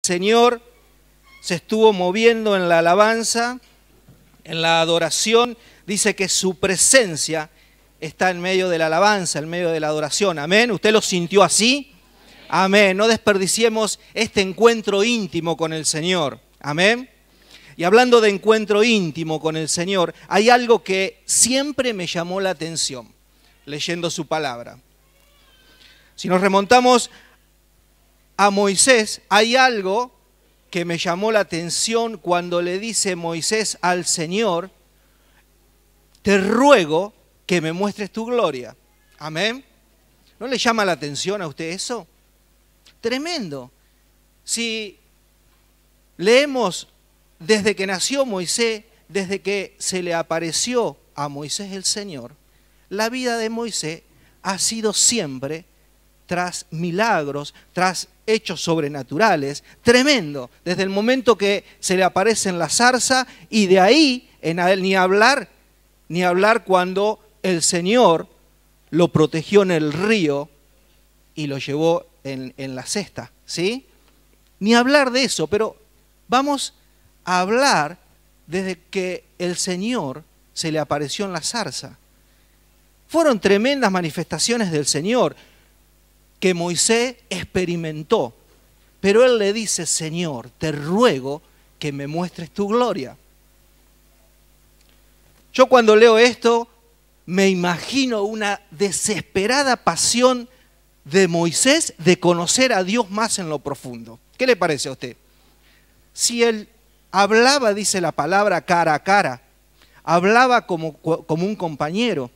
Señor se estuvo moviendo en la alabanza, en la adoración. Dice que su presencia está en medio de la alabanza, en medio de la adoración. Amén. ¿Usted lo sintió así? Amén. No desperdiciemos este encuentro íntimo con el Señor. Amén. Y hablando de encuentro íntimo con el Señor, hay algo que siempre me llamó la atención leyendo su palabra. Si nos remontamos a Moisés, hay algo que me llamó la atención cuando le dice Moisés al Señor: te ruego que me muestres tu gloria. Amén. ¿No le llama la atención a usted eso? Tremendo. Si leemos desde que nació Moisés, desde que se le apareció a Moisés el Señor, la vida de Moisés ha sido siempre tras milagros, tras hechos sobrenaturales, tremendo, desde el momento que se le aparece en la zarza y de ahí ni hablar cuando el Señor lo protegió en el río y lo llevó en la cesta, ¿sí? Ni hablar de eso, pero vamos a hablar desde que el Señor se le apareció en la zarza. Fueron tremendas manifestaciones del Señor que Moisés experimentó, pero él le dice: Señor, te ruego que me muestres tu gloria. Yo cuando leo esto me imagino una desesperada pasión de Moisés de conocer a Dios más en lo profundo. ¿Qué le parece a usted? Si él hablaba, dice la palabra, cara a cara, hablaba como un compañero,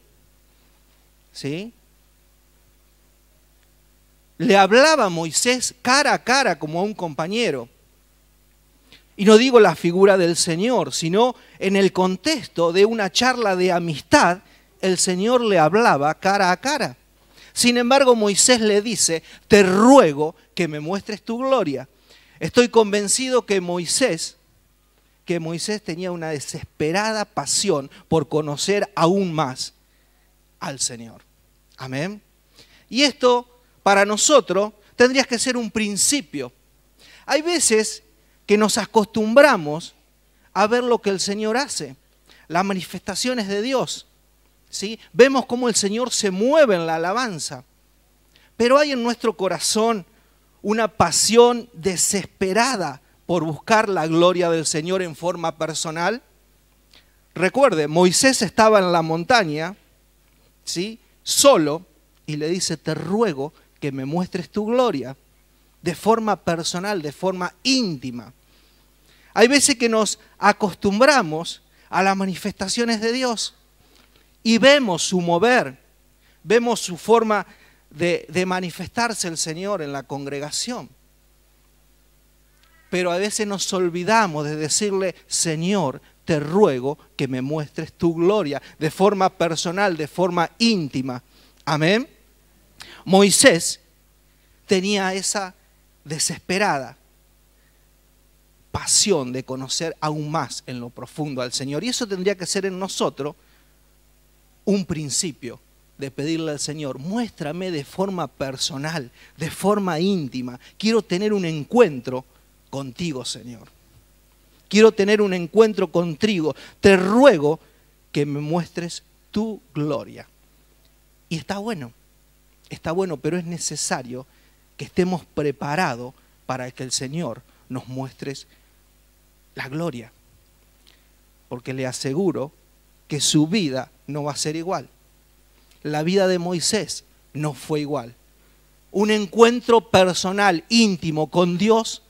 ¿sí? Le hablaba a Moisés cara a cara como a un compañero. Y no digo la figura del Señor, sino en el contexto de una charla de amistad, el Señor le hablaba cara a cara. Sin embargo, Moisés le dice: te ruego que me muestres tu gloria. Estoy convencido que Moisés tenía una desesperada pasión por conocer aún más al Señor. Amén. Y esto para nosotros tendría que ser un principio. Hay veces que nos acostumbramos a ver lo que el Señor hace, las manifestaciones de Dios, ¿sí? Vemos cómo el Señor se mueve en la alabanza, pero hay en nuestro corazón una pasión desesperada por buscar la gloria del Señor en forma personal. Recuerde, Moisés estaba en la montaña, ¿sí? Solo, y le dice: te ruego que me muestres tu gloria, de forma personal, de forma íntima. Hay veces que nos acostumbramos a las manifestaciones de Dios y vemos su mover, vemos su forma de manifestarse el Señor en la congregación. Pero a veces nos olvidamos de decirle: Señor, te ruego que me muestres tu gloria, de forma personal, de forma íntima. Amén. Moisés tenía esa desesperada pasión de conocer aún más en lo profundo al Señor. Y eso tendría que ser en nosotros un principio de pedirle al Señor: muéstrame de forma personal, de forma íntima. Quiero tener un encuentro contigo, Señor. Quiero tener un encuentro contigo. Te ruego que me muestres tu gloria. Y está bueno, pero es necesario que estemos preparados para que el Señor nos muestre la gloria. Porque le aseguro que su vida no va a ser igual. La vida de Moisés no fue igual. Un encuentro personal, íntimo con Dios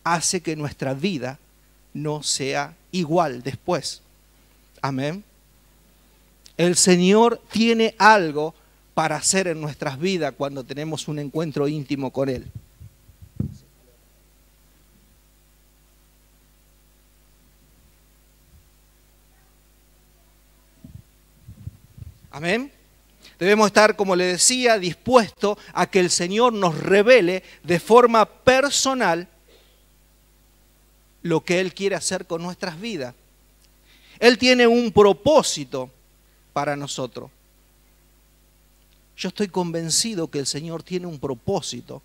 hace que nuestra vida no sea igual después. Amén. El Señor tiene algo para hacer en nuestras vidas cuando tenemos un encuentro íntimo con Él. Amén. Debemos estar, como le decía, dispuestos a que el Señor nos revele de forma personal lo que Él quiere hacer con nuestras vidas. Él tiene un propósito para nosotros. Yo estoy convencido que el Señor tiene un propósito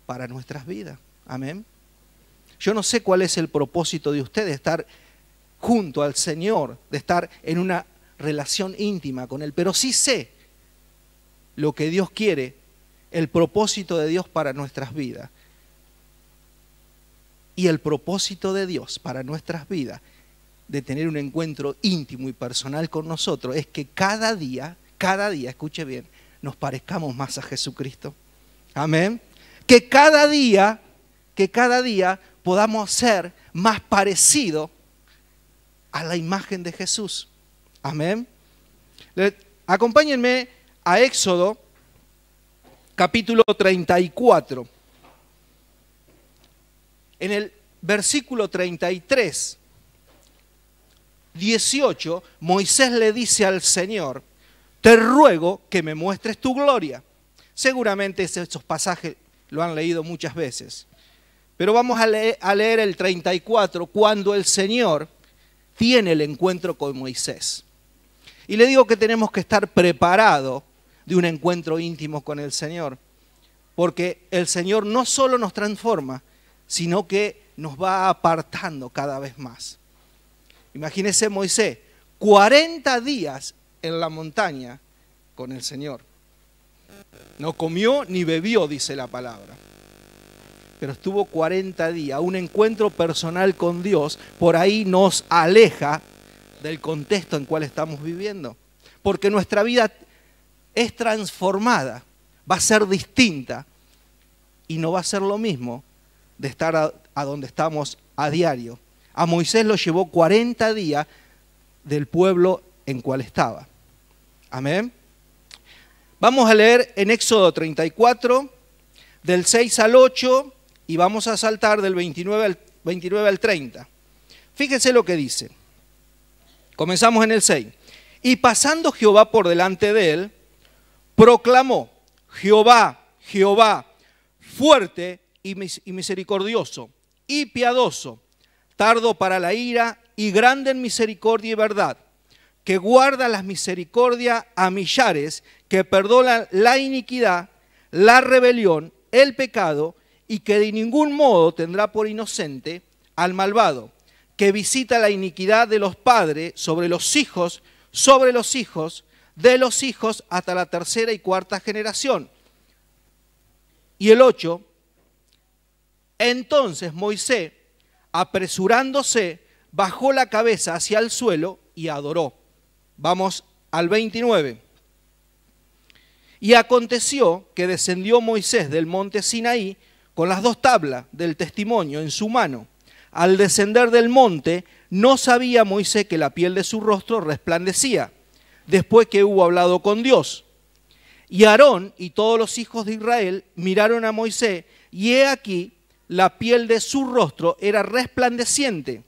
para nuestras vidas. Amén. Yo no sé cuál es el propósito de usted de estar junto al Señor, de estar en una relación íntima con Él, pero sí sé lo que Dios quiere, el propósito de Dios para nuestras vidas. Y el propósito de Dios para nuestras vidas, de tener un encuentro íntimo y personal con nosotros, es que cada día, escuche bien, nos parezcamos más a Jesucristo. Amén. Que cada día podamos ser más parecidos a la imagen de Jesús. Amén. Acompáñenme a Éxodo, capítulo 34. En el versículo 33, 18, Moisés le dice al Señor, te ruego que me muestres tu gloria. Seguramente esos pasajes lo han leído muchas veces. Pero vamos a leer el 34, cuando el Señor tiene el encuentro con Moisés. Y le digo que tenemos que estar preparados de un encuentro íntimo con el Señor. Porque el Señor no solo nos transforma, sino que nos va apartando cada vez más. Imagínese Moisés, 40 días en la montaña con el Señor. No comió ni bebió, dice la palabra. Pero estuvo 40 días, un encuentro personal con Dios, por ahí nos aleja del contexto en cual estamos viviendo. Porque nuestra vida es transformada, va a ser distinta y no va a ser lo mismo de estar a donde estamos a diario. A Moisés lo llevó 40 días del pueblo en cual estaba. Amén. Vamos a leer en Éxodo 34, del 6 al 8, y vamos a saltar del 29 al 30. Fíjense lo que dice. Comenzamos en el 6. Y pasando Jehová por delante de él, proclamó, Jehová, Jehová, fuerte y misericordioso, y piadoso, tardo para la ira, y grande en misericordia y verdad, que guarda las misericordias a millares, que perdona la iniquidad, la rebelión, el pecado, y que de ningún modo tendrá por inocente al malvado, que visita la iniquidad de los padres sobre los hijos de los hijos hasta la tercera y cuarta generación. Y el 8, entonces Moisés, apresurándose, bajó la cabeza hacia el suelo y adoró. Vamos al 29. Y aconteció que descendió Moisés del monte Sinaí con las 2 tablas del testimonio en su mano. Al descender del monte, no sabía Moisés que la piel de su rostro resplandecía, después que hubo hablado con Dios. Y Aarón y todos los hijos de Israel miraron a Moisés, y he aquí, la piel de su rostro era resplandeciente,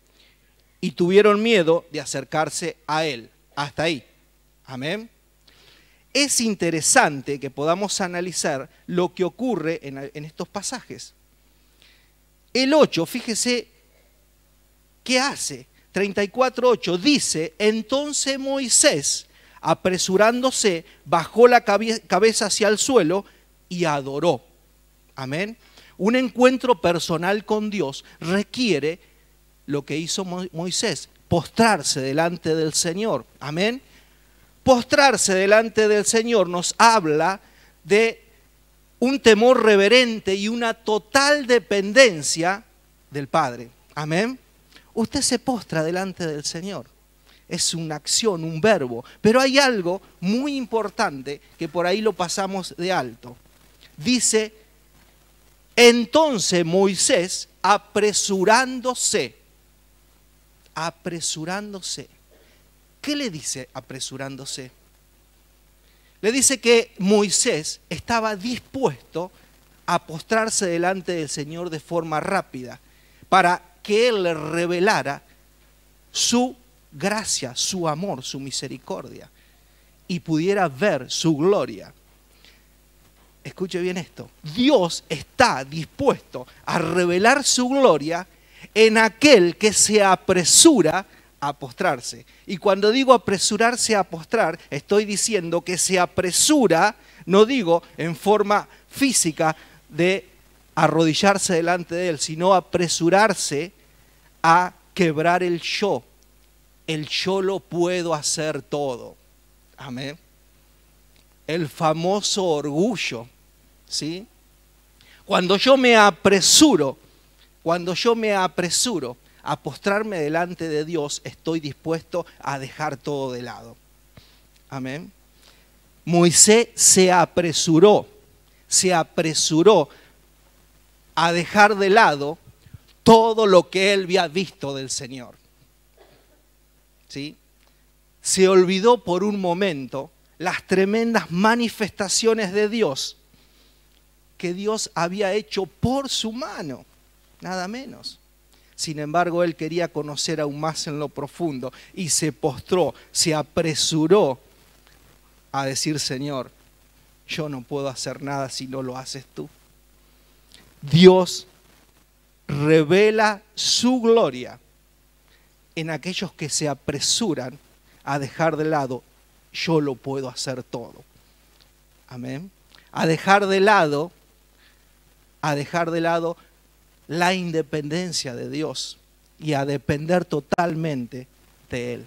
y tuvieron miedo de acercarse a él. Hasta ahí. Amén. Es interesante que podamos analizar lo que ocurre en estos pasajes. El 8, fíjese, ¿qué hace? 34:8 dice, entonces Moisés, apresurándose, bajó la cabeza hacia el suelo y adoró. Amén. Un encuentro personal con Dios requiere lo que hizo Moisés, postrarse delante del Señor. Amén. Postrarse delante del Señor nos habla de un temor reverente y una total dependencia del Padre. Amén. Usted se postra delante del Señor. Es una acción, un verbo. Pero hay algo muy importante que por ahí lo pasamos de alto. Dice, entonces Moisés, apresurándose. ¿Qué le dice apresurándose? Le dice que Moisés estaba dispuesto a postrarse delante del Señor de forma rápida para que Él le revelara su gracia, su amor, su misericordia y pudiera ver su gloria. Escuche bien esto. Dios está dispuesto a revelar su gloria en aquel que se apresura a postrarse. Y cuando digo apresurarse a postrar, estoy diciendo que se apresura, no digo en forma física de arrodillarse delante de Él, sino apresurarse a quebrar el yo. El yo lo puedo hacer todo. Amén. El famoso orgullo, ¿sí? Cuando yo me apresuro a postrarme delante de Dios, estoy dispuesto a dejar todo de lado. Amén. Moisés se apresuró a dejar de lado todo lo que él había visto del Señor. ¿Sí? Se olvidó por un momento las tremendas manifestaciones de Dios que Dios había hecho por su mano, nada menos. Sin embargo, él quería conocer aún más en lo profundo y se postró, se apresuró a decir: Señor, yo no puedo hacer nada si no lo haces tú. Dios revela su gloria en aquellos que se apresuran a dejar de lado: yo lo puedo hacer todo. Amén. A dejar de lado la independencia de Dios y a depender totalmente de Él.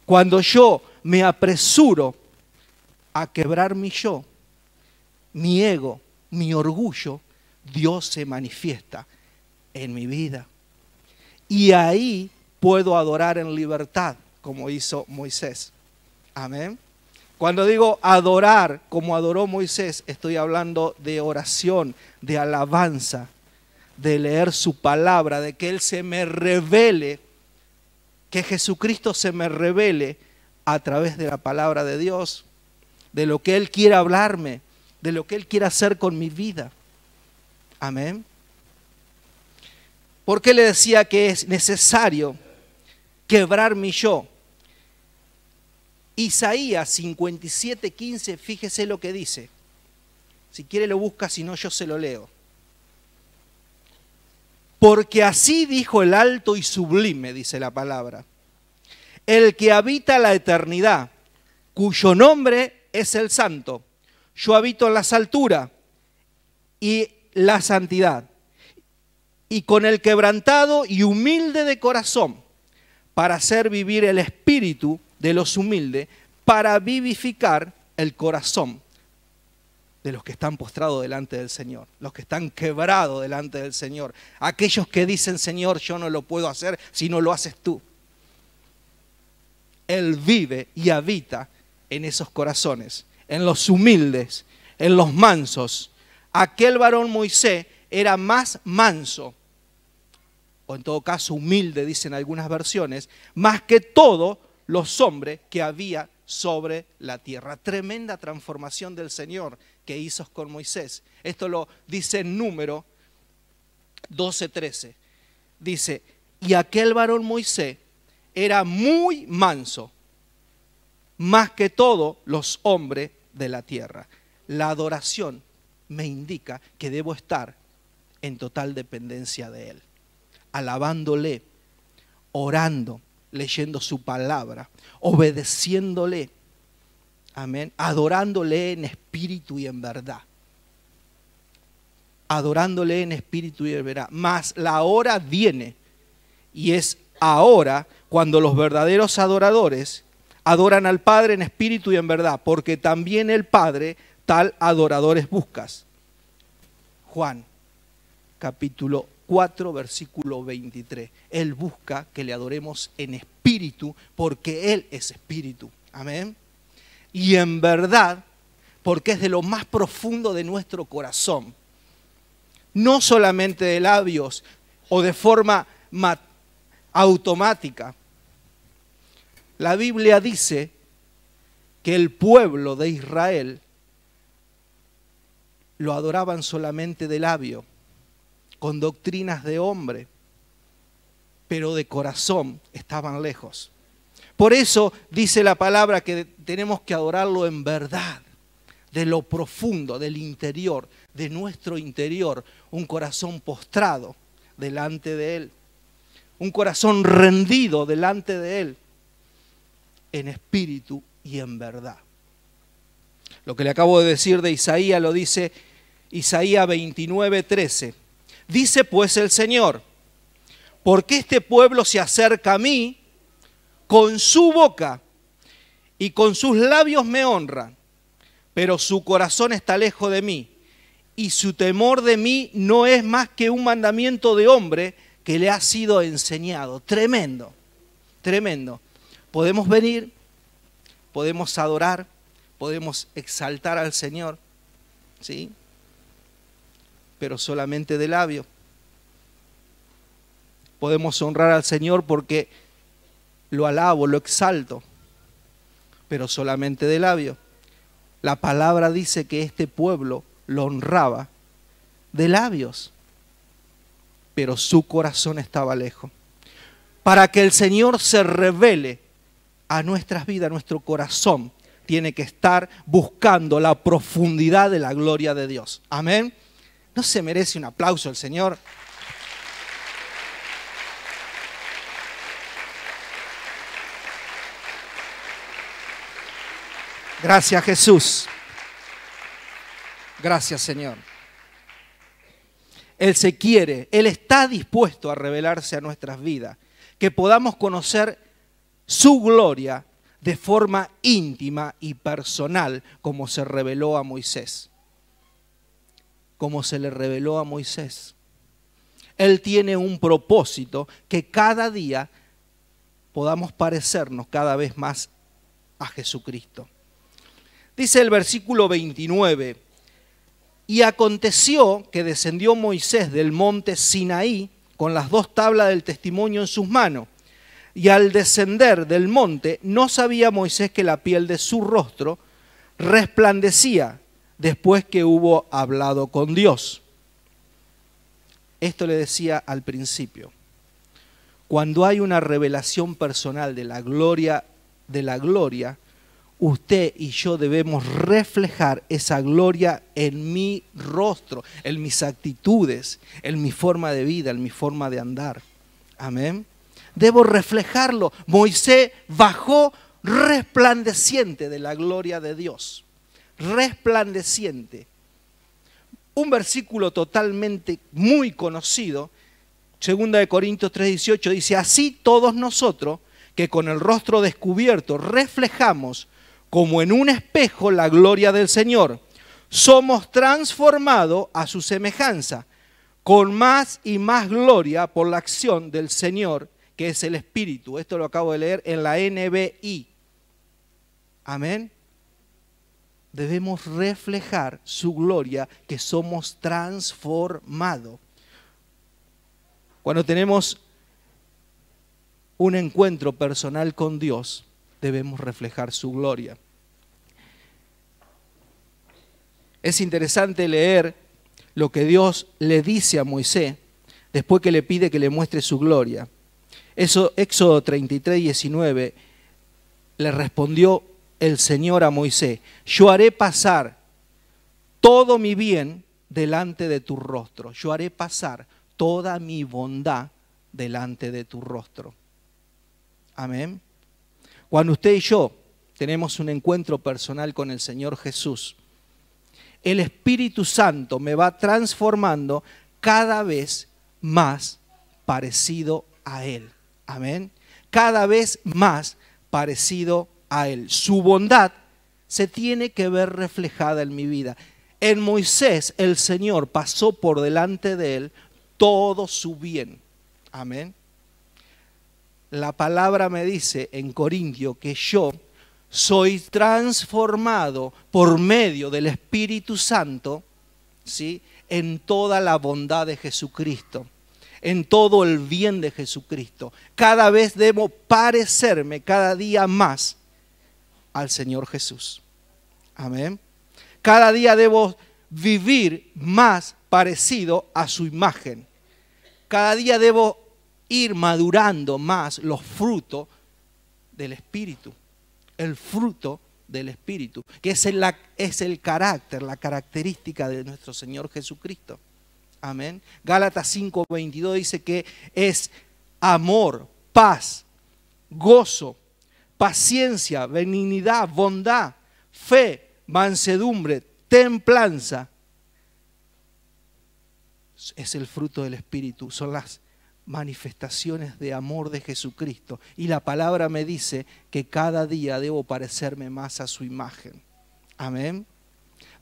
Cuando yo me apresuro a quebrar mi yo, mi ego, mi orgullo, Dios se manifiesta en mi vida. Y ahí puedo adorar en libertad, como hizo Moisés. Amén. Cuando digo adorar como adoró Moisés, estoy hablando de oración, de alabanza, de leer su palabra, de que Él se me revele, que Jesucristo se me revele a través de la palabra de Dios, de lo que Él quiere hablarme, de lo que Él quiere hacer con mi vida. Amén. ¿Por qué le decía que es necesario quebrar mi yo? Isaías 57:15, fíjese lo que dice. Si quiere lo busca, si no yo se lo leo. Porque así dijo el alto y sublime, dice la palabra, el que habita la eternidad, cuyo nombre es el Santo. Yo habito en las alturas y la santidad, y con el quebrantado y humilde de corazón, para hacer vivir el espíritu de los humildes, para vivificar el corazón de los que están postrados delante del Señor, los que están quebrados delante del Señor, aquellos que dicen: Señor, yo no lo puedo hacer si no lo haces tú. Él vive y habita en esos corazones, en los humildes, en los mansos. Aquel varón Moisés era más manso, o en todo caso humilde, dicen algunas versiones, más que todos los hombres que había sobre la tierra. Tremenda transformación del Señor que hizo con Moisés. Esto lo dice en Número 12:13. Dice: y aquel varón Moisés era muy manso, más que todos los hombres de la tierra. La adoración me indica que debo estar en total dependencia de Él, alabándole, orando, leyendo su palabra, obedeciéndole, amén, adorándole en espíritu y en verdad. Adorándole en espíritu y en verdad. Mas la hora viene, y es ahora cuando los verdaderos adoradores adoran al Padre en espíritu y en verdad, porque también el Padre tal adoradores buscas. Juan, capítulo 4, versículo 23. Él busca que le adoremos en espíritu, porque Él es espíritu. Amén. Y en verdad, porque es de lo más profundo de nuestro corazón. No solamente de labios o de forma automática. La Biblia dice que el pueblo de Israel lo adoraban solamente de labio, con doctrinas de hombre, pero de corazón estaban lejos. Por eso dice la palabra que tenemos que adorarlo en verdad, de lo profundo, del interior, de nuestro interior, un corazón postrado delante de Él, un corazón rendido delante de Él, en espíritu y en verdad. Lo que le acabo de decir de Isaías lo dice Isaías 29:13. Dice pues el Señor, porque este pueblo se acerca a mí, con su boca y con sus labios me honra, pero su corazón está lejos de mí, y su temor de mí no es más que un mandamiento de hombre que le ha sido enseñado. Tremendo, tremendo. Podemos venir, podemos adorar, podemos exaltar al Señor, ¿sí? Pero solamente de labio. Podemos honrar al Señor porque lo alabo, lo exalto, pero solamente de labio. La palabra dice que este pueblo lo honraba de labios, pero su corazón estaba lejos. Para que el Señor se revele a nuestras vidas, nuestro corazón tiene que estar buscando la profundidad de la gloria de Dios. Amén. ¿No se merece un aplauso el Señor? Gracias, Jesús. Gracias, Señor. Él se quiere, Él está dispuesto a revelarse a nuestras vidas, que podamos conocer su gloria de forma íntima y personal, como se reveló a Moisés. Como se le reveló a Moisés. Él tiene un propósito, que cada día podamos parecernos cada vez más a Jesucristo. Dice el versículo 29, y aconteció que descendió Moisés del monte Sinaí con las 2 tablas del testimonio en sus manos. Y al descender del monte no sabía Moisés que la piel de su rostro resplandecía después que hubo hablado con Dios. Esto le decía al principio. Cuando hay una revelación personal de la gloria, usted y yo debemos reflejar esa gloria en mi rostro, en mis actitudes, en mi forma de vida, en mi forma de andar. Amén. Debo reflejarlo. Moisés bajó resplandeciente de la gloria de Dios. Resplandeciente. Un versículo totalmente muy conocido, 2 Corintios 3:18, dice, así todos nosotros, que con el rostro descubierto reflejamos como en un espejo la gloria del Señor, somos transformados a su semejanza, con más y más gloria por la acción del Señor, que es el Espíritu. Esto lo acabo de leer en la NBI. Amén. Debemos reflejar su gloria, que somos transformados. Cuando tenemos un encuentro personal con Dios, debemos reflejar su gloria. Es interesante leer lo que Dios le dice a Moisés después que le pide que le muestre su gloria. Éxodo 33:19, le respondió el Señor a Moisés, yo haré pasar todo mi bien delante de tu rostro. Yo haré pasar toda mi bondad delante de tu rostro. Amén. Cuando usted y yo tenemos un encuentro personal con el Señor Jesús, el Espíritu Santo me va transformando cada vez más parecido a Él. Amén. Cada vez más parecido a Él. Su bondad se tiene que ver reflejada en mi vida. En Moisés el Señor pasó por delante de él todo su bien. Amén. La palabra me dice en Corintio que yo soy transformado por medio del Espíritu Santo, ¿sí?, en toda la bondad de Jesucristo, en todo el bien de Jesucristo. Cada vez debo parecerme cada día más al Señor Jesús. Amén. Cada día debo vivir más parecido a su imagen. Cada día debo ir madurando más los frutos del Espíritu. El fruto del Espíritu, que es el carácter, la característica de nuestro Señor Jesucristo. Amén. Gálatas 5:22 dice que es amor, paz, gozo, paciencia, benignidad, bondad, fe, mansedumbre, templanza. es el fruto del Espíritu, son las manifestaciones de amor de Jesucristo. Y la palabra me dice que cada día debo parecerme más a su imagen. Amén.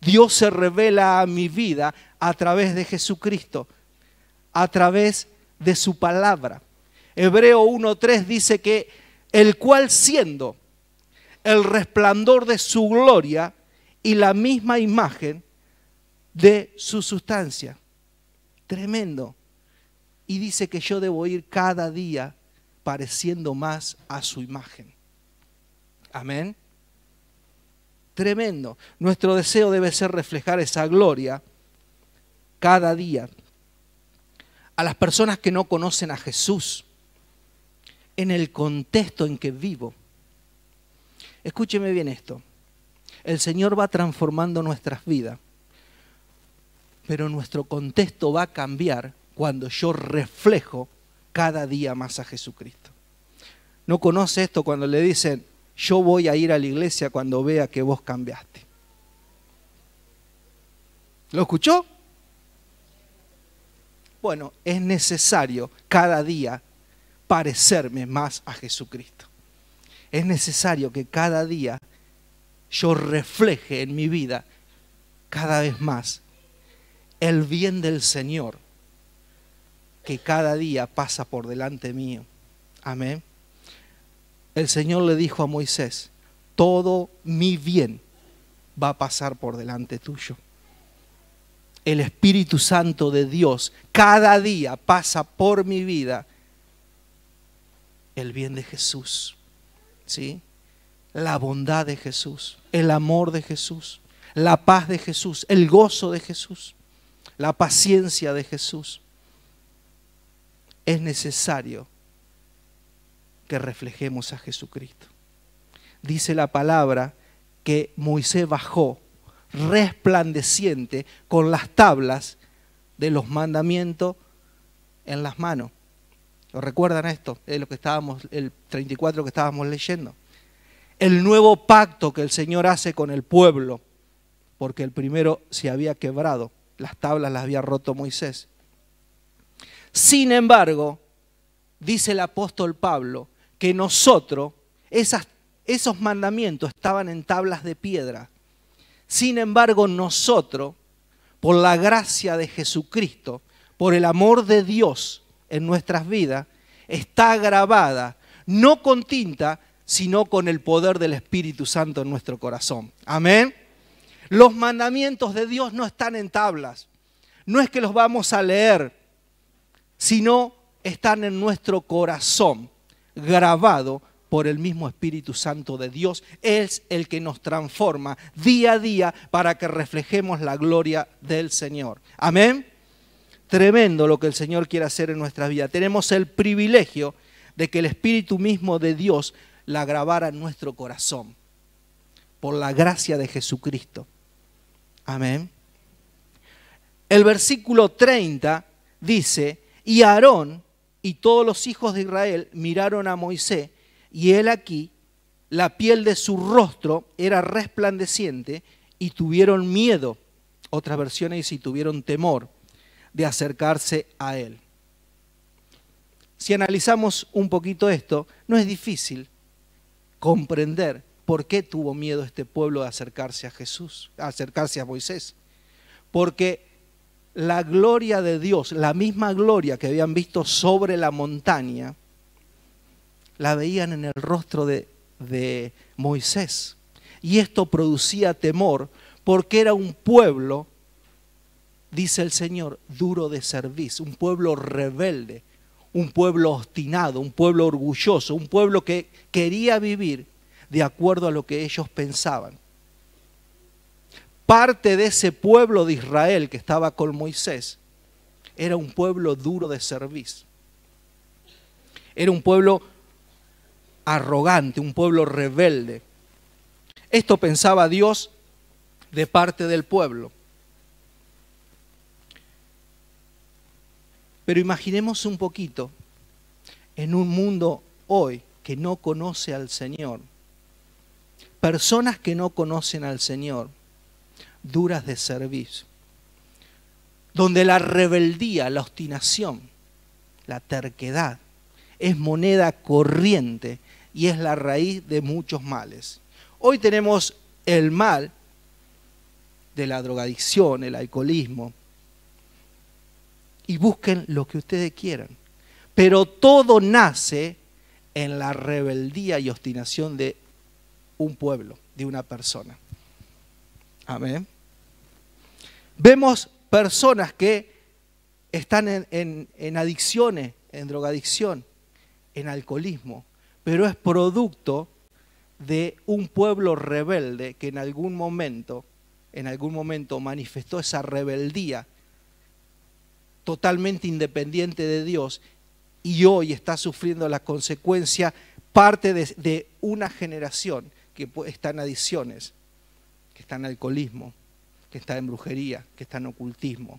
Dios se revela a mi vida a través de Jesucristo, a través de su palabra. Hebreo 1:3 dice que el cual siendo el resplandor de su gloria y la misma imagen de su sustancia. Tremendo. Y dice que yo debo ir cada día pareciendo más a su imagen. Amén. Tremendo. Nuestro deseo debe ser reflejar esa gloria cada día. A las personas que no conocen a Jesús, en el contexto en que vivo. Escúcheme bien esto. El Señor va transformando nuestras vidas, pero nuestro contexto va a cambiar cuando yo reflejo cada día más a Jesucristo. ¿No conoce esto cuando le dicen, yo voy a ir a la iglesia cuando vea que vos cambiaste? ¿Lo escuchó? Bueno, es necesario cada día parecerme más a Jesucristo. Es necesario que cada día yo refleje en mi vida cada vez más el bien del Señor que cada día pasa por delante mío. Amén. El Señor le dijo a Moisés, todo mi bien va a pasar por delante tuyo. El Espíritu Santo de Dios cada día pasa por mi vida el bien de Jesús, ¿sí? La bondad de Jesús, el amor de Jesús, la paz de Jesús, el gozo de Jesús, la paciencia de Jesús. Es necesario que reflejemos a Jesucristo. Dice la palabra que Moisés bajó resplandeciente con las tablas de los mandamientos en las manos. ¿Lo recuerdan esto? Es lo que estábamos, el 34 que estábamos leyendo. El nuevo pacto que el Señor hace con el pueblo, porque el primero se había quebrado, las tablas las había roto Moisés. Sin embargo, dice el apóstol Pablo, que nosotros, esos mandamientos estaban en tablas de piedra. Sin embargo, nosotros, por la gracia de Jesucristo, por el amor de Dios en nuestras vidas, está grabada, no con tinta, sino con el poder del Espíritu Santo en nuestro corazón. Amén. Los mandamientos de Dios no están en tablas. No es que los vamos a leer, sino están en nuestro corazón, grabado por el mismo Espíritu Santo de Dios. Es el que nos transforma día a día para que reflejemos la gloria del Señor. Amén. Tremendo lo que el Señor quiere hacer en nuestras vidas. Tenemos el privilegio de que el Espíritu mismo de Dios la grabara en nuestro corazón, por la gracia de Jesucristo. Amén. El versículo 30 dice, y Aarón y todos los hijos de Israel miraron a Moisés, y él aquí, la piel de su rostro era resplandeciente, y tuvieron miedo. Otras versiones dicen, y tuvieron temor de acercarse a él. Si analizamos un poquito esto, no es difícil comprender por qué tuvo miedo este pueblo de acercarse a Jesús, a acercarse a Moisés. Porque la gloria de Dios, la misma gloria que habían visto sobre la montaña, la veían en el rostro de Moisés. Y esto producía temor porque era un pueblo, dice el Señor, duro de cerviz, un pueblo rebelde, un pueblo obstinado, un pueblo orgulloso, un pueblo que quería vivir de acuerdo a lo que ellos pensaban. Parte de ese pueblo de Israel que estaba con Moisés era un pueblo duro de cerviz. Era un pueblo arrogante, un pueblo rebelde. Esto pensaba Dios de parte del pueblo. Pero imaginemos un poquito en un mundo hoy que no conoce al Señor. Personas que no conocen al Señor, duras de cerviz. donde la rebeldía, la obstinación, la terquedad es moneda corriente y es la raíz de muchos males. Hoy tenemos el mal de la drogadicción, el alcoholismo, y busquen lo que ustedes quieran. Pero todo nace en la rebeldía y obstinación de un pueblo, de una persona. Amén. Vemos personas que están en adicciones, en drogadicción, en alcoholismo, pero es producto de un pueblo rebelde que en algún momento manifestó esa rebeldía totalmente independiente de Dios y hoy está sufriendo la consecuencia, parte de una generación que está en adicciones, que está en alcoholismo, que está en brujería, que está en ocultismo.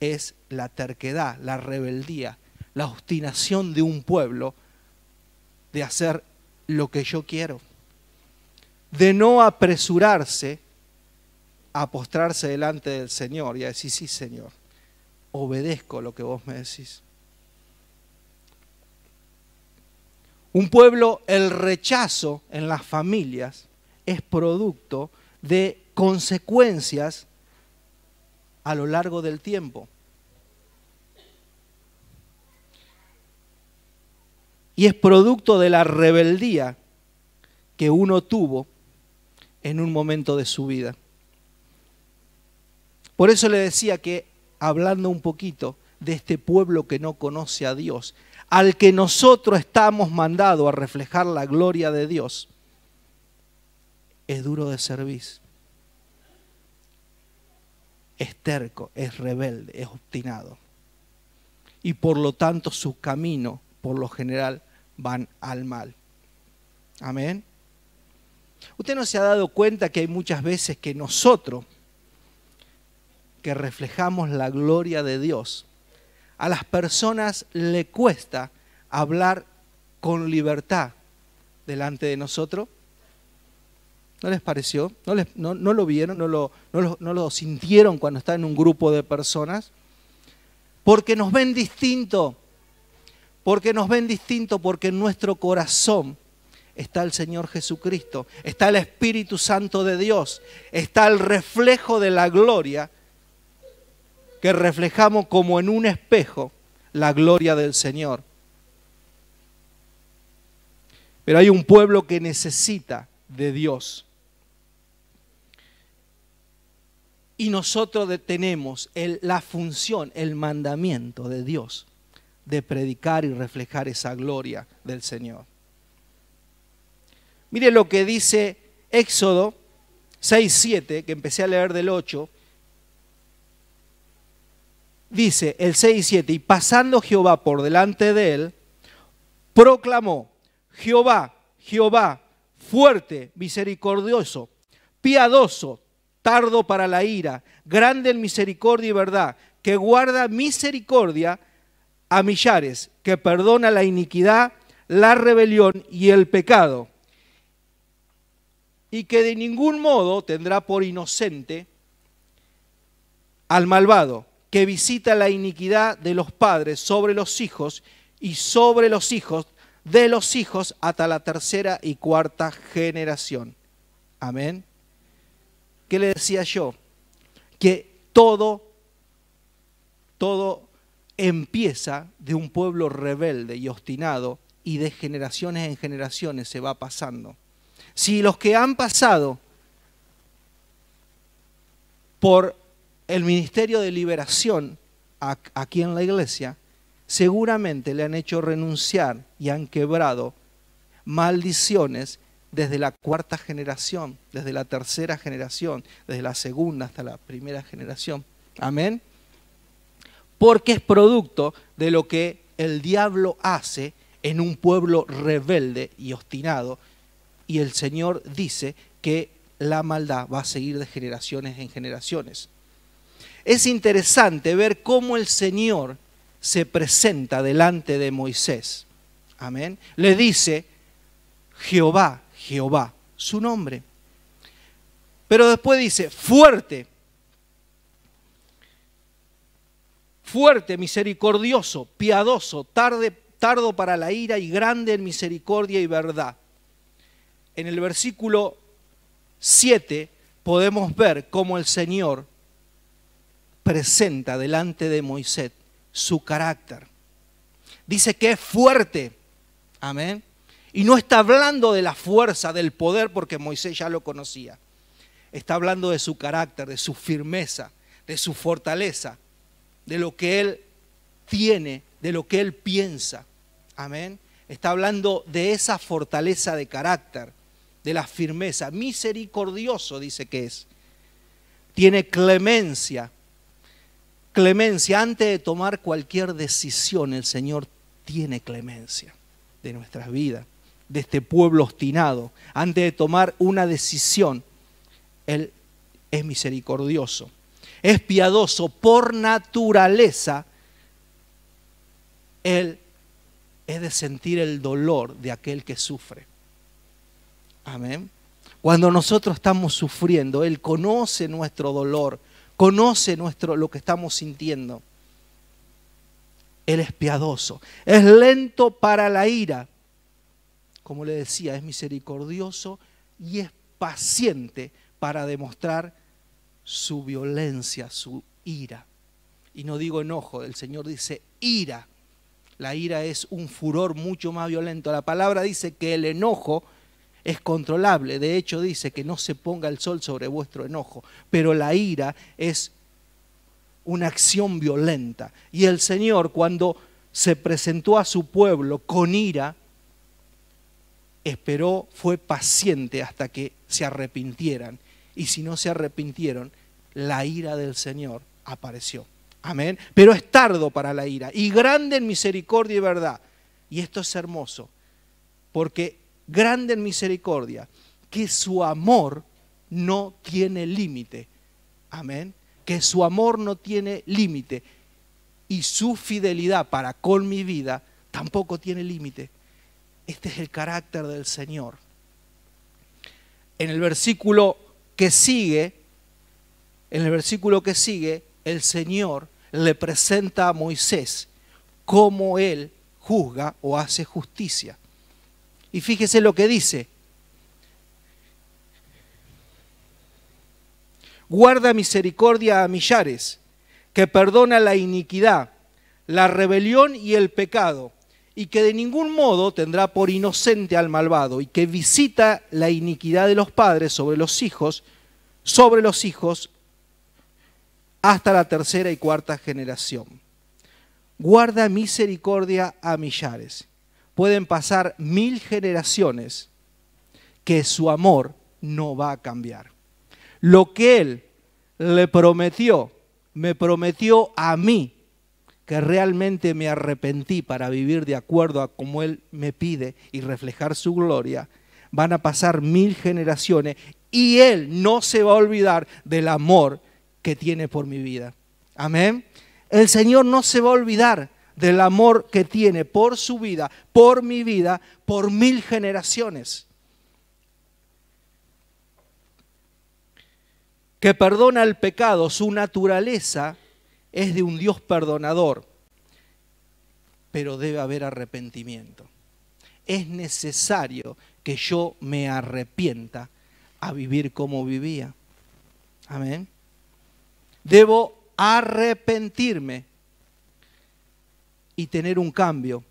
Es la terquedad, la rebeldía, la obstinación de un pueblo de hacer lo que yo quiero, de no apresurarse a postrarse delante del Señor y a decir, sí, Señor, obedezco lo que vos me decís. Un pueblo, el rechazo en las familias es producto de consecuencias a lo largo del tiempo. Y es producto de la rebeldía que uno tuvo en un momento de su vida. Por eso le decía que, hablando un poquito de este pueblo que no conoce a Dios, al que nosotros estamos mandados a reflejar la gloria de Dios, es duro de servir, es terco, es rebelde, es obstinado. Y por lo tanto sus caminos, por lo general, van al mal. Amén. ¿Usted no se ha dado cuenta que hay muchas veces que nosotros, que reflejamos la gloria de Dios, a las personas le cuesta hablar con libertad delante de nosotros? ¿No les pareció? ¿No lo vieron? ¿No lo sintieron cuando están en un grupo de personas? Porque nos ven distinto. Porque en nuestro corazón está el Señor Jesucristo, está el Espíritu Santo de Dios, está el reflejo de la gloria que reflejamos como en un espejo la gloria del Señor. Pero hay un pueblo que necesita de Dios. Y nosotros tenemos la función, el mandamiento de Dios de predicar y reflejar esa gloria del Señor. Mire lo que dice Éxodo 6:7, que empecé a leer del 8. Dice el 6:7, y pasando Jehová por delante de él, proclamó: Jehová, Jehová, fuerte, misericordioso, piadoso, tardo para la ira, grande en misericordia y verdad, que guarda misericordia a millares, que perdona la iniquidad, la rebelión y el pecado, y que de ningún modo tendrá por inocente al malvado, que visita la iniquidad de los padres sobre los hijos y sobre los hijos de los hijos hasta la tercera y cuarta generación. Amén. ¿Qué le decía yo? Que todo empieza de un pueblo rebelde y obstinado y de generaciones en generaciones se va pasando. Si los que han pasado por el ministerio de liberación aquí en la iglesia, seguramente le han hecho renunciar y han quebrado maldiciones desde la cuarta generación, desde la tercera generación, desde la segunda hasta la primera generación. Amén. Porque es producto de lo que el diablo hace en un pueblo rebelde y obstinado. Y el Señor dice que la maldad va a seguir de generaciones en generaciones. Es interesante ver cómo el Señor se presenta delante de Moisés. Amén. Le dice Jehová, Jehová, su nombre. Pero después dice fuerte. fuerte, misericordioso, piadoso, tardo para la ira y grande en misericordia y verdad. En el versículo 7 podemos ver cómo el Señor presenta delante de Moisés su carácter. Dice que es fuerte, amén. Y no está hablando de la fuerza, del poder, porque Moisés ya lo conocía. Está hablando de su carácter, de su firmeza, de su fortaleza, de lo que él tiene, de lo que él piensa. Amén. Está hablando de esa fortaleza de carácter, de la firmeza. Misericordioso dice que es. Tiene clemencia. Clemencia, antes de tomar cualquier decisión, el Señor tiene clemencia de nuestras vidas, de este pueblo obstinado. Antes de tomar una decisión, Él es misericordioso. Es piadoso por naturaleza. Él es de sentir el dolor de aquel que sufre. Amén. Cuando nosotros estamos sufriendo, Él conoce nuestro dolor, conoce lo que estamos sintiendo. Él es piadoso, es lento para la ira. Como le decía, es misericordioso y es paciente para demostrar su violencia, su ira. Y no digo enojo, el Señor dice ira. La ira es un furor mucho más violento. La palabra dice que el enojo es controlable. De hecho dice que no se ponga el sol sobre vuestro enojo. Pero la ira es una acción violenta. Y el Señor, cuando se presentó a su pueblo con ira, esperó, fue paciente hasta que se arrepintieran. Y si no se arrepintieron, la ira del Señor apareció. Amén. Pero es tardo para la ira y grande en misericordia y verdad. Y esto es hermoso, porque grande en misericordia, que su amor no tiene límite. Amén. Que su amor no tiene límite y su fidelidad para con mi vida tampoco tiene límite. Este es el carácter del Señor. En el versículo que sigue, el Señor le presenta a Moisés cómo él juzga o hace justicia. Y fíjese lo que dice. Guarda misericordia a millares, que perdona la iniquidad, la rebelión y el pecado, y que de ningún modo tendrá por inocente al malvado, y que visita la iniquidad de los padres sobre los hijos, hasta la tercera y cuarta generación. Guarda misericordia a millares. Pueden pasar 1000 generaciones que su amor no va a cambiar. Lo que Él le prometió, me prometió a mí, que realmente me arrepentí para vivir de acuerdo a como Él me pide y reflejar su gloria. Van a pasar 1000 generaciones y Él no se va a olvidar del amor que tiene por mi vida. Amén. El Señor no se va a olvidar del amor que tiene por su vida, por mi vida, por 1000 generaciones. Que perdona el pecado, su naturaleza es de un Dios perdonador, pero debe haber arrepentimiento. Es necesario que yo me arrepienta a vivir como vivía. Amén. Debo arrepentirme y tener un cambio.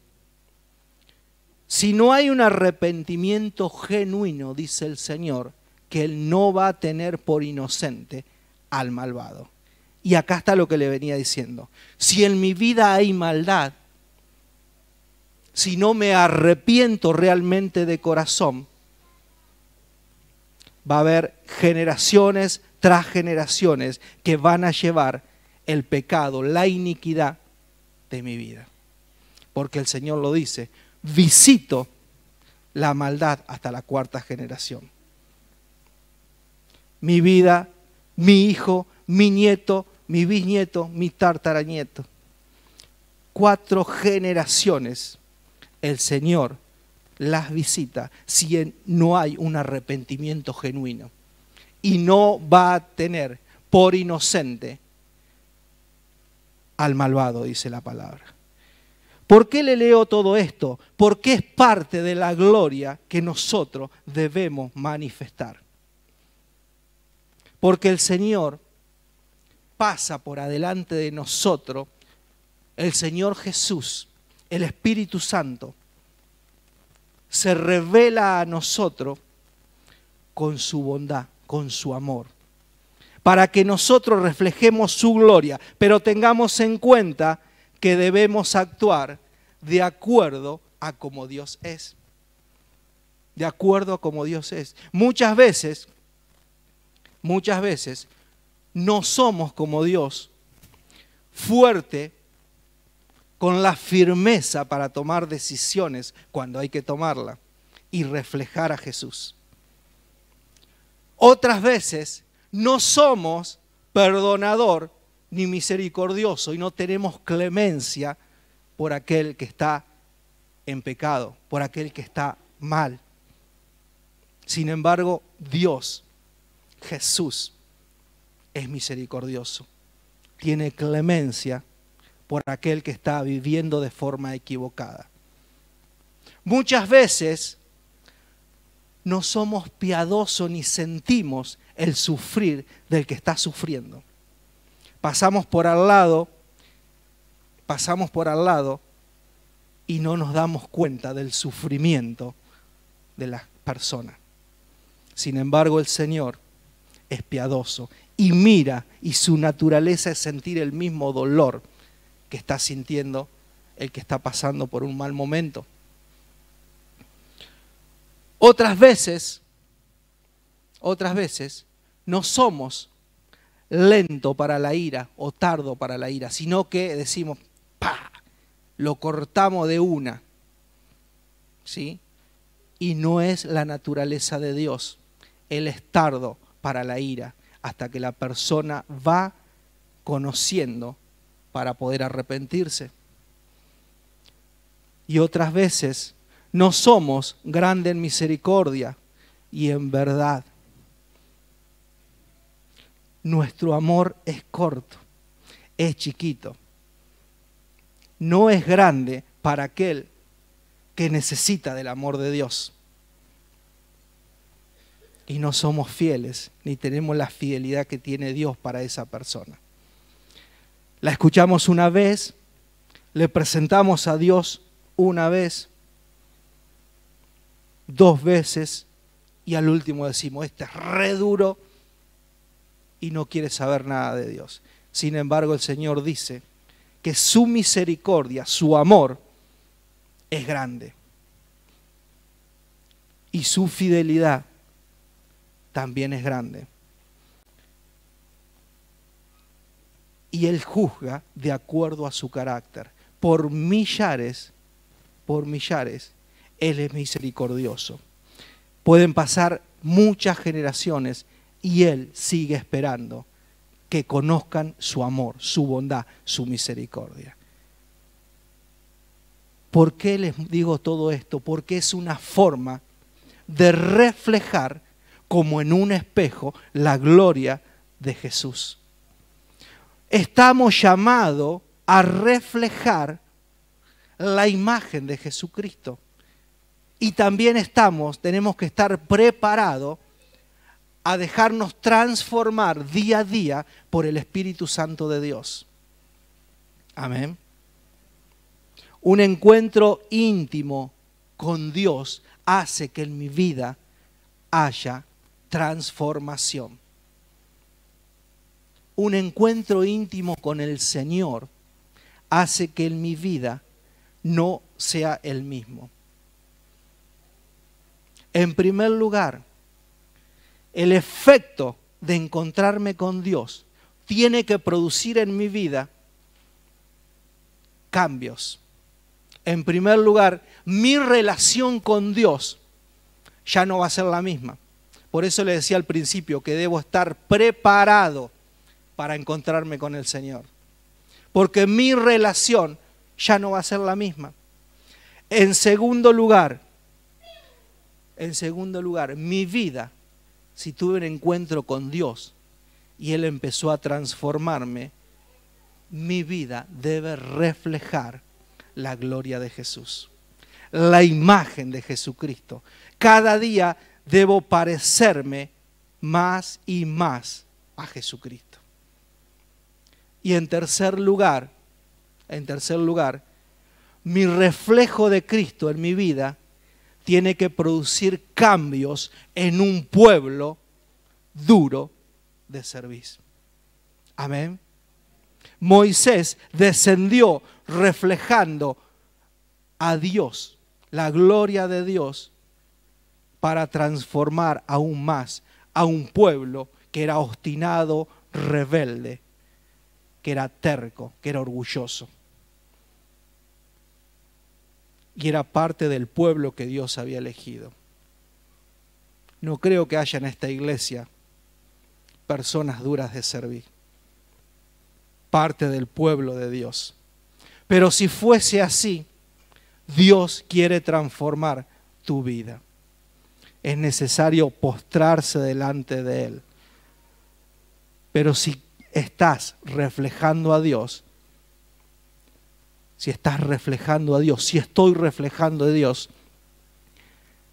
Si no hay un arrepentimiento genuino, dice el Señor, que Él no va a tener por inocente al malvado. Y acá está lo que le venía diciendo. Si en mi vida hay maldad, si no me arrepiento realmente de corazón, va a haber generaciones tras generaciones que van a llevar el pecado, la iniquidad de mi vida. Porque el Señor lo dice, visito la maldad hasta la cuarta generación. Mi vida, mi hijo, mi nieto, mi bisnieto, mi tartaranieto. 4 generaciones el Señor las visita si no hay un arrepentimiento genuino. Y no va a tener por inocente al malvado, dice la palabra. ¿Por qué le leo todo esto? Porque es parte de la gloria que nosotros debemos manifestar. Porque el Señor pasa por adelante de nosotros, el Señor Jesús, el Espíritu Santo, se revela a nosotros con su bondad, con su amor, para que nosotros reflejemos su gloria, pero tengamos en cuenta que debemos actuar de acuerdo a como Dios es. De acuerdo a como Dios es. Muchas veces, no somos como Dios, fuerte, con la firmeza para tomar decisiones cuando hay que tomarla y reflejar a Jesús. Otras veces no somos perdonador ni misericordioso y no tenemos clemencia por aquel que está en pecado, por aquel que está mal. Sin embargo, Dios, Jesús, es misericordioso, tiene clemencia por aquel que está viviendo de forma equivocada. Muchas veces no somos piadosos ni sentimos el sufrir del que está sufriendo. Pasamos por al lado y no nos damos cuenta del sufrimiento de las personas. Sin embargo, el Señor es piadoso y mira, y su naturaleza es sentir el mismo dolor que está sintiendo el que está pasando por un mal momento. Otras veces, no somos lento para la ira o tardo para la ira, sino que decimos, ¡pah!, lo cortamos de una, ¿sí? Y no es la naturaleza de Dios. Él es tardo para la ira hasta que la persona va conociendo para poder arrepentirse. Y otras veces no somos grandes en misericordia y en verdad. Nuestro amor es corto, es chiquito. No es grande para aquel que necesita del amor de Dios. Y no somos fieles, ni tenemos la fidelidad que tiene Dios para esa persona. La escuchamos una vez, le presentamos a Dios una vez, 2 veces, y al último decimos, este es re duro, y no quiere saber nada de Dios. Sin embargo, el Señor dice que su misericordia, su amor, es grande. Y su fidelidad también es grande. Y Él juzga de acuerdo a su carácter. Por millares, Él es misericordioso. Pueden pasar muchas generaciones y Él sigue esperando que conozcan su amor, su bondad, su misericordia. ¿Por qué les digo todo esto? Porque es una forma de reflejar como en un espejo la gloria de Jesús. Estamos llamados a reflejar la imagen de Jesucristo. Y también tenemos que estar preparados a dejarnos transformar día a día por el Espíritu Santo de Dios. Amén. Un encuentro íntimo con Dios hace que en mi vida haya transformación. Un encuentro íntimo con el Señor hace que en mi vida no sea el mismo. En primer lugar, el efecto de encontrarme con Dios tiene que producir en mi vida cambios. En primer lugar, mi relación con Dios ya no va a ser la misma. Por eso le decía al principio que debo estar preparado para encontrarme con el Señor. Porque mi relación ya no va a ser la misma. En segundo lugar, mi vida, si tuve un encuentro con Dios y Él empezó a transformarme, mi vida debe reflejar la gloria de Jesús, la imagen de Jesucristo. Cada día debo parecerme más y más a Jesucristo. Y en tercer lugar, mi reflejo de Cristo en mi vida tiene que producir cambios en un pueblo duro de servicio. Amén. Moisés descendió reflejando a Dios, la gloria de Dios, para transformar aún más a un pueblo que era obstinado, rebelde, que era terco, que era orgulloso. Y era parte del pueblo que Dios había elegido. No creo que haya en esta iglesia personas duras de servir, parte del pueblo de Dios. Pero si fuese así, Dios quiere transformar tu vida. Es necesario postrarse delante de Él. Pero si estás reflejando a Dios, si estoy reflejando a Dios,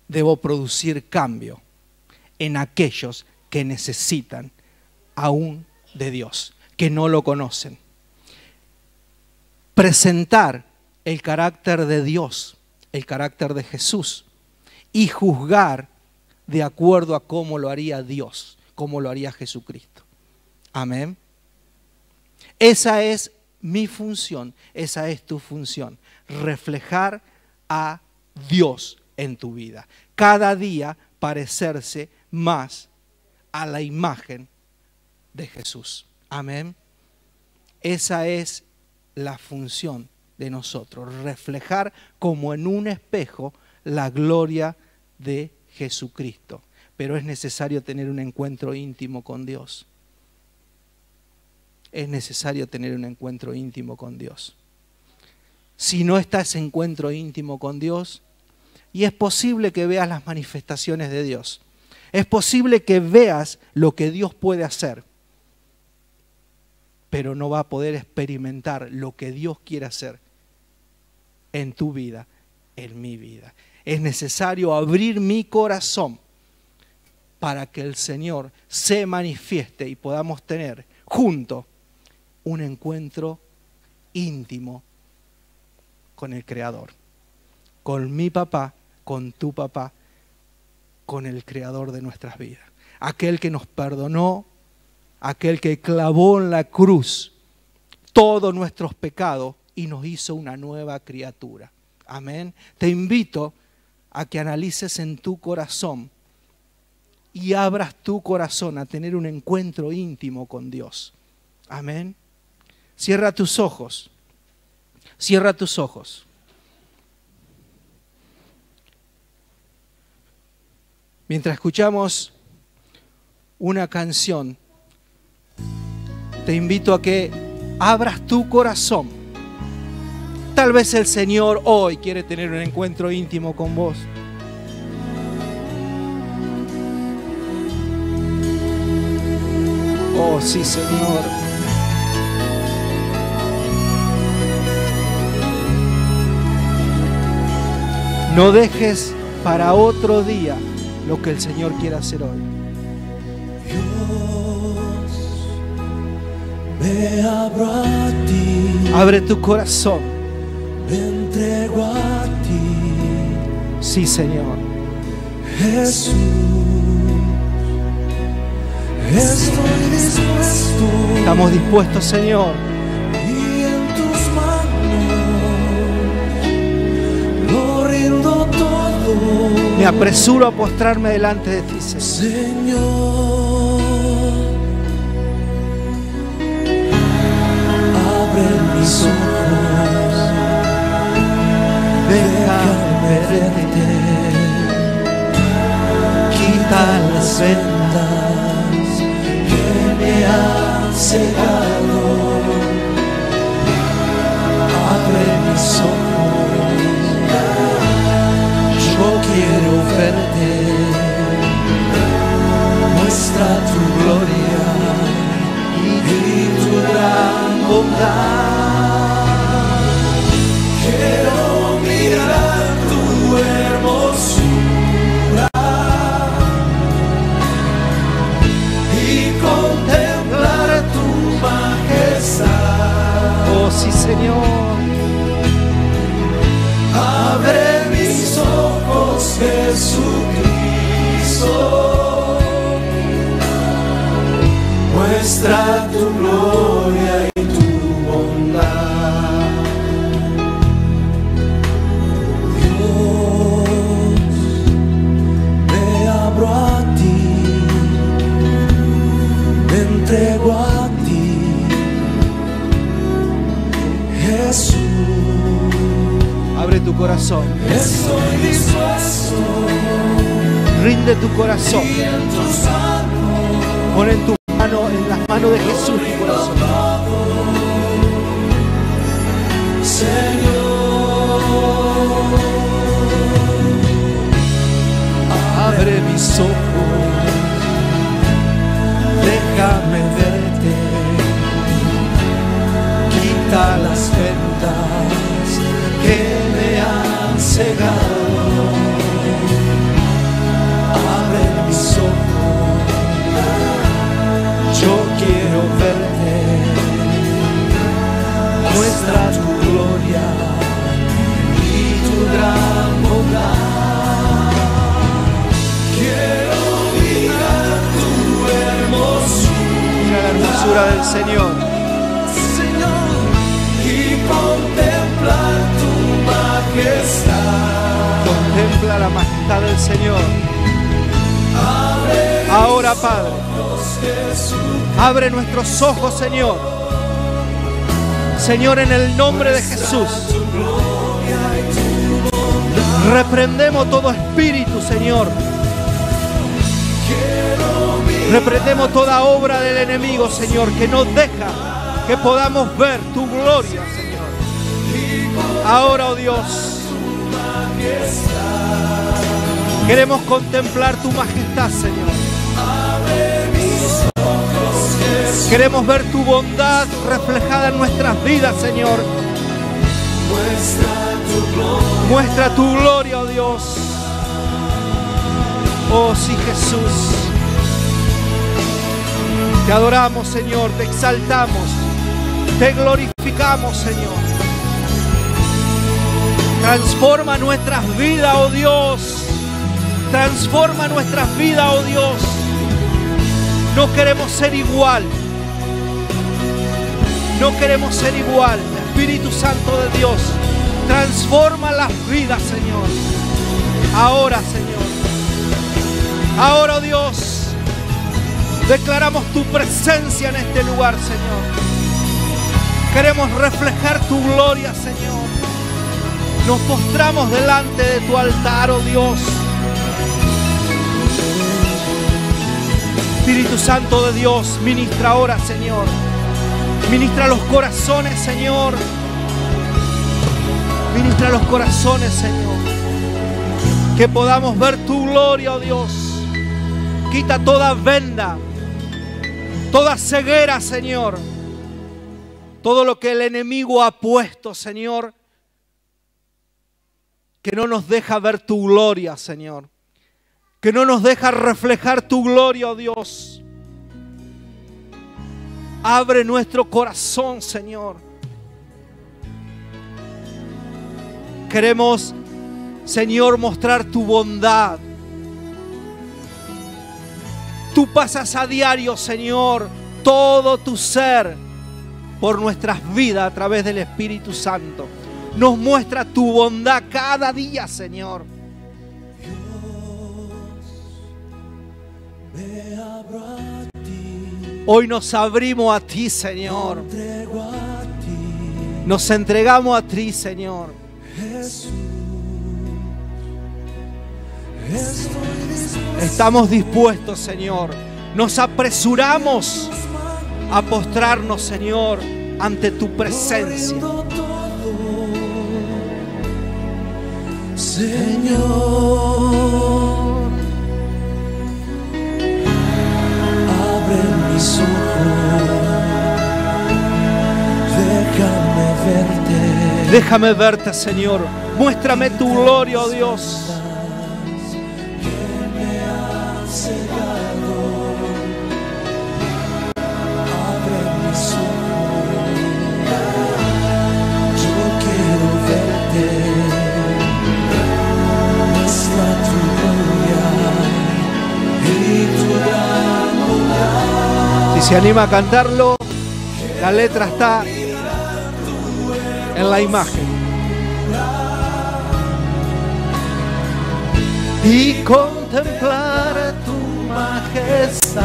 debo producir cambio en aquellos que necesitan aún de Dios, que no lo conocen. Presentar el carácter de Dios, el carácter de Jesús, y juzgar de acuerdo a cómo lo haría Dios, cómo lo haría Jesucristo. Amén. Esa es mi función, esa es tu función, reflejar a Dios en tu vida. Cada día parecerse más a la imagen de Jesús. Amén. Esa es la función de nosotros, reflejar como en un espejo la gloria de Jesucristo. Pero es necesario tener un encuentro íntimo con Dios. Es necesario tener un encuentro íntimo con Dios. Si no está ese encuentro íntimo con Dios, y es posible que veas las manifestaciones de Dios, es posible que veas lo que Dios puede hacer, pero no va a poder experimentar lo que Dios quiere hacer en tu vida, en mi vida. Es necesario abrir mi corazón para que el Señor se manifieste y podamos tener juntos un encuentro íntimo con el Creador, con mi papá, con tu papá, con el Creador de nuestras vidas. Aquel que nos perdonó, aquel que clavó en la cruz todos nuestros pecados y nos hizo una nueva criatura. Amén. Te invito a que analices en tu corazón y abras tu corazón a tener un encuentro íntimo con Dios. Amén. Cierra tus ojos. Cierra tus ojos. Mientras escuchamos una canción, te invito a que abras tu corazón. Tal vez el Señor hoy quiere tener un encuentro íntimo con vos. Oh, sí, Señor. No dejes para otro día lo que el Señor quiere hacer hoy. Dios, me abro a ti. Abre tu corazón. Me entrego a ti. Sí, Señor. Jesús, estoy dispuesto. Estamos dispuestos, Señor. Y en tus manos lo rindo todo. Me apresuro a postrarme delante de ti, Señor. Señor, abre mis ojos, déjame verte, quita las vendas que me han cegado, abre mis ojos, yo quiero verte, muestra tu gloria y tu gran bondad. bondad. Quiero mirar tu hermosura y contemplar tu majestad. Oh, sí, Señor. Abre mis ojos, Jesucristo. Muestra tu gloria y tu bondad. Dios, me abro a ti, me entrego a ti, Jesús. Abre tu corazón. Estoy dispuesto. Rinde tu corazón. Y en tus manos. Pon en tu mano, en las manos de Jesús tu corazón. Señor, abre mis ojos, déjame verte, quita las vendas que me han cegado, abre mis ojos, yo quiero verte, muestra tu gloria y tu gran bondad. Quiero mirar tu hermosura. Mira la hermosura del Señor. Señor, y contemplar tu majestad. Contempla la majestad del Señor. Ahora, Padre, abre nuestros ojos, Señor. Señor, en el nombre de Jesús, reprendemos todo espíritu, Señor. Reprendemos toda obra del enemigo, Señor, que nos deja que podamos ver tu gloria, Señor. Ahora, oh Dios, queremos contemplar tu majestad, Señor. Queremos ver tu bondad reflejada en nuestras vidas, Señor. Muestra tu gloria, oh Dios. Oh, sí, Jesús. Te adoramos, Señor, te exaltamos, te glorificamos, Señor. Transforma nuestras vidas, oh Dios. Transforma nuestras vidas, oh Dios. No queremos ser igual. No queremos ser igual. Espíritu Santo de Dios, transforma las vidas, Señor. Ahora, Señor. Ahora, oh Dios, declaramos tu presencia en este lugar, Señor. Queremos reflejar tu gloria, Señor. Nos postramos delante de tu altar, oh Dios. Espíritu Santo de Dios, ministra ahora, Señor. Ministra los corazones, Señor. Ministra los corazones, Señor. Que podamos ver tu gloria, oh Dios. Quita toda venda, toda ceguera, Señor. Todo lo que el enemigo ha puesto, Señor, que no nos deja ver tu gloria, Señor. Que no nos deja reflejar tu gloria, oh Dios. Abre nuestro corazón, Señor. Queremos, Señor, mostrar tu bondad. Tú pasas a diario, Señor, todo tu ser por nuestras vidas a través del Espíritu Santo. Nos muestra tu bondad cada día, Señor. Me abro a ti, Hoy nos abrimos a ti, Señor. me entrego a ti, Nos entregamos a ti, Señor. Jesús. Estoy dispuesto Estamos dispuestos, Señor. Nos apresuramos a postrarnos, Señor, ante tu presencia. rindo todo, Señor. Abre mis ojos, Déjame verte, Señor. Muéstrame tu gloria, oh Dios. que me has cegado. Abre mis ojos, yo quiero verte. Muestra tu gloria y tu gran bondad. Si se anima a cantarlo, la letra está en la imagen. Y contemplar tu majestad.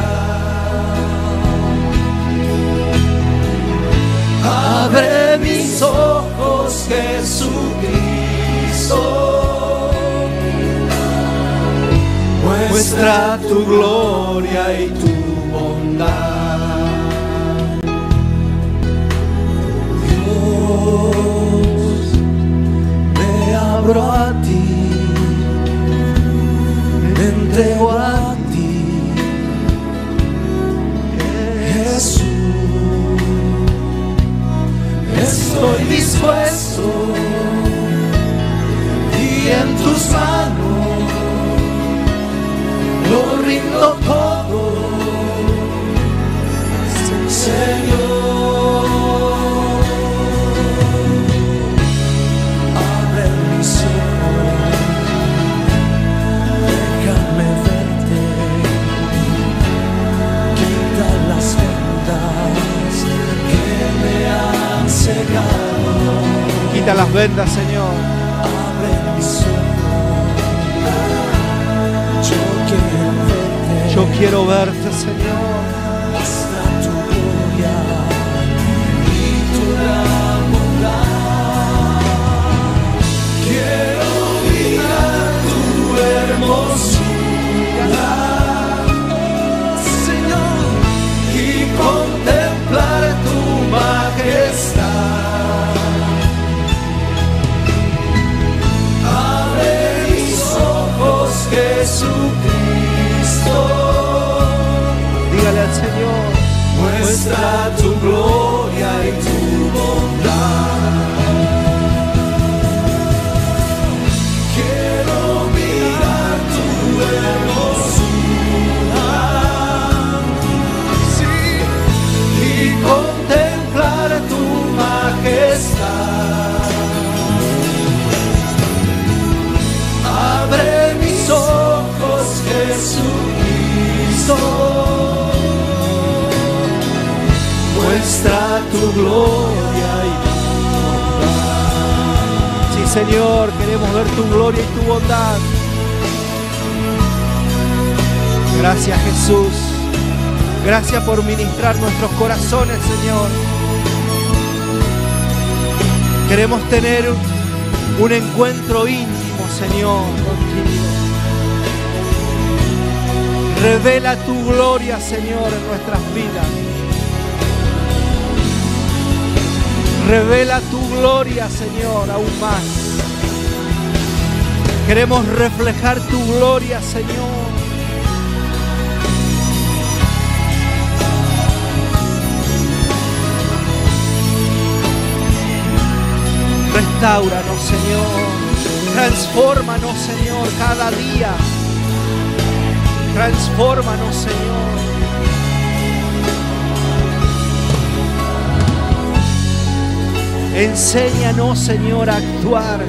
Abre mis ojos, Jesucristo. Muestra tu gloria y tu bondad. Dios, me abro a ti, me entrego a ti, Jesús. Estoy dispuesto y en tus manos lo rindo todo, Señor. Abre mis ojos, déjame verte, quita las vendas que me han cegado. Quita las vendas, Señor. Abre mis ojos, yo quiero verte. Yo quiero verte, Señor. Muestra tu gloria y tu gran bondad. Quiero mirar tu hermosura, Señor, y contemplar tu majestad. Abre mis ojos, Jesucristo. Dígale al Señor. Muestra tu gloria y tu bondad. Quiero mirar tu hermosura, sí, y contemplar tu majestad. Abre mis ojos, Jesucristo. Muestra tu gloria y tu bondad. Sí, Señor, queremos ver tu gloria y tu bondad. Gracias, Jesús. Gracias por ministrar nuestros corazones, Señor. Queremos tener un encuentro íntimo, Señor, contigo. Revela tu gloria, Señor, en nuestras vidas. Revela tu gloria, Señor, aún más. Queremos reflejar tu gloria, Señor. Restáuranos, Señor. Transfórmanos, Señor, cada día. Transfórmanos, Señor. Enséñanos, Señor, a actuar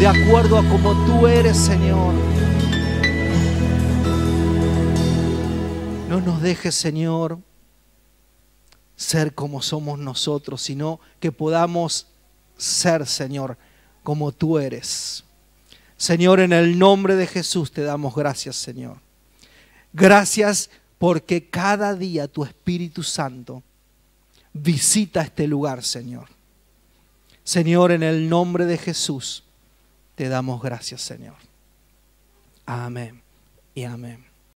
de acuerdo a como tú eres, Señor. No nos dejes, Señor, ser como somos nosotros, sino que podamos ser, Señor, como tú eres. Señor, en el nombre de Jesús te damos gracias, Señor. Gracias porque cada día tu Espíritu Santo visita este lugar, Señor. Señor, en el nombre de Jesús te damos gracias, Señor. Amén y amén.